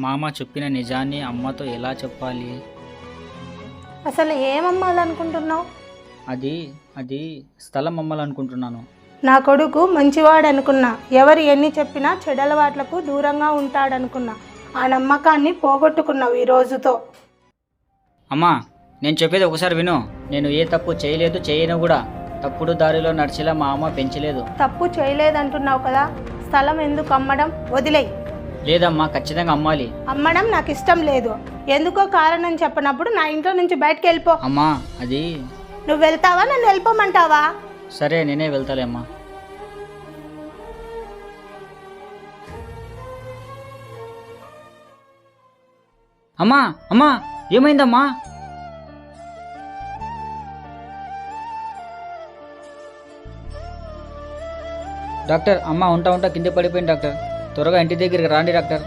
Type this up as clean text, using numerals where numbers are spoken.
మామ చెప్పిన నిజాన్ని అమ్మతో ఎలా చెప్పాలి? అసలు ఏం అమ్మాలనుకుంటున్నావు? అది అది స్థలం అమ్మాలనుకుంటున్నాను. నా కొడుకు మంచివాడనుకున్నా, ఎవరు ఎన్ని చెప్పినా చెడలవాట్లకు దూరంగా ఉంటాడనుకున్నా. ఆ నమ్మకాన్ని పోగొట్టుకున్నావు ఈ రోజుతో. అమ్మా, నేను చెప్పేది ఒకసారి విను. నేను ఏ తప్పు చేయలేదు, చేయను కూడా. తప్పుడు దారిలో నడిచేలా మా అమ్మ పెంచలేదు. తప్పు చేయలేదంటున్నావు కదా, స్థలం ఎందుకు అమ్మడం? వదిలేయ్. లేదమ్మా, ఖచ్చితంగా అమ్మాలి. అమ్మడం నాకు ఇష్టం లేదు. ఎందుకో కారణం చెప్పనప్పుడు నా ఇంట్లో నుంచి బయటకు వెళ్ళిపో. అమ్మా, అది నువ్వు వెళ్తావా, నన్ను వెళ్ళిపోమంటావా? సరే, నేనే వెళ్తాలే అమ్మా. అమ్మా అమ్మా, ఏమైందమ్మా? డాక్టర్, అమ్మ ఉంటా కింద పడిపోయింది డాక్టర్. త్వరగా ఇంటి దగ్గరికి రాండి డాక్టర్.